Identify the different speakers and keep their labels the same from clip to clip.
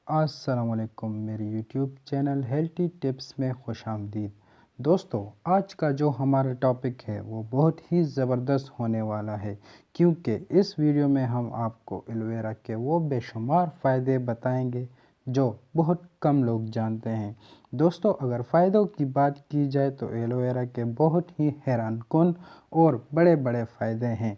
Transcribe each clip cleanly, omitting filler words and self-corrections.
Speaker 1: السلام علیکم، میری یوٹیوب چینل ہیلتھی ٹپس میں خوش آمدید۔ دوستو، آج کا جو ہمارا ٹاپک ہے وہ بہت ہی زبردست ہونے والا ہے، کیونکہ اس ویڈیو میں ہم آپ کو ایلو ویرا کے وہ بے شمار فائدے بتائیں گے جو بہت کم لوگ جانتے ہیں۔ دوستو، اگر فائدوں کی بات کی جائے تو ایلو ویرا کے بہت ہی حیران کن اور بڑے بڑے فائدے ہیں۔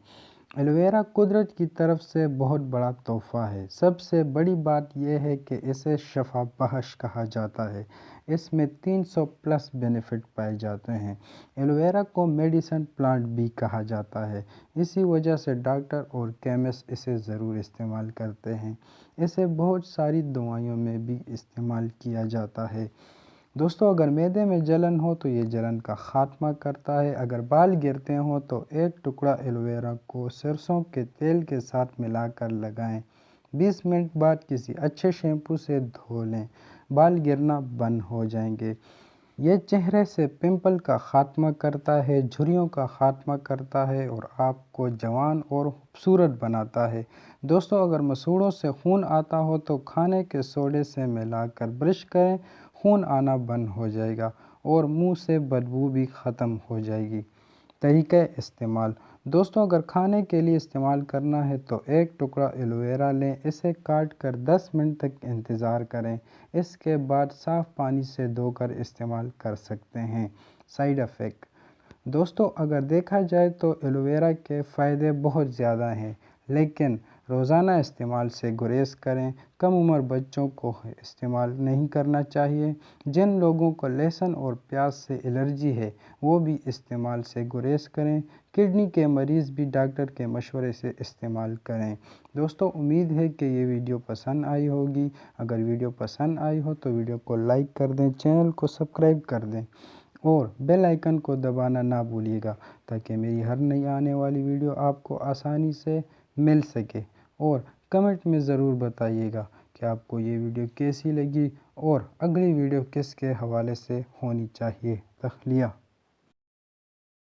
Speaker 1: ایلو ویرا قدرت کی طرف سے بہت بڑا تحفہ ہے۔ سب سے بڑی بات یہ ہے کہ اسے شفا بخش کہا جاتا ہے۔ اس میں 300+ بینیفٹ پائے جاتے ہیں۔ ایلو ویرا کو میڈیسن پلانٹ بھی کہا جاتا ہے، اسی وجہ سے ڈاکٹر اور کیمسٹ اسے ضرور استعمال کرتے ہیں۔ اسے بہت ساری دوائیوں میں بھی استعمال کیا جاتا ہے۔ دوستو، اگر معدے میں جلن ہو تو یہ جلن کا خاتمہ کرتا ہے۔ اگر بال گرتے ہوں تو ایک ٹکڑا ایلو ویرا کو سرسوں کے تیل کے ساتھ ملا کر لگائیں۔ 20 منٹ بعد کسی اچھے شیمپو سے دھو لیں، بال گرنا بند ہو جائیں گے۔ یہ چہرے سے پمپل کا خاتمہ کرتا ہے، جھریوں کا خاتمہ کرتا ہے اور آپ کو جوان اور خوبصورت بناتا ہے۔ دوستو، اگر مسوڑھوں سے خون آتا ہو تو کھانے کے سوڈے سے ملا کر برش کریں، خون آنا بند ہو جائے گا اور منہ سے بدبو بھی ختم ہو جائے گی۔ طریقہ استعمال: دوستو، اگر کھانے کے لیے استعمال کرنا ہے تو ایک ٹکڑا ایلو ویرا لیں، اسے کاٹ کر 10 منٹ تک انتظار کریں، اس کے بعد صاف پانی سے دھو کر استعمال کر سکتے ہیں۔ سائیڈ افیکٹ: دوستو، اگر دیکھا جائے تو ایلو ویرا کے فائدے بہت زیادہ ہیں، لیکن روزانہ استعمال سے گریز کریں۔ کم عمر بچوں کو استعمال نہیں کرنا چاہیے۔ جن لوگوں کو لہسن اور پیاز سے الرجی ہے وہ بھی استعمال سے گریز کریں۔ کڈنی کے مریض بھی ڈاکٹر کے مشورے سے استعمال کریں۔ دوستو، امید ہے کہ یہ ویڈیو پسند آئی ہوگی۔ اگر ویڈیو پسند آئی ہو تو ویڈیو کو لائک کر دیں، چینل کو سبسکرائب کر دیں اور بیل آئیکن کو دبانا نہ بھولیے گا تاکہ میری ہر نئی آنے والی ویڈیو آپ کو آسانی سے مل سکے۔ اور کمنٹ میں ضرور بتائیے گا کہ آپ کو یہ ویڈیو کیسی لگی اور اگلی ویڈیو کس کے حوالے سے ہونی چاہیے۔ تخلیہ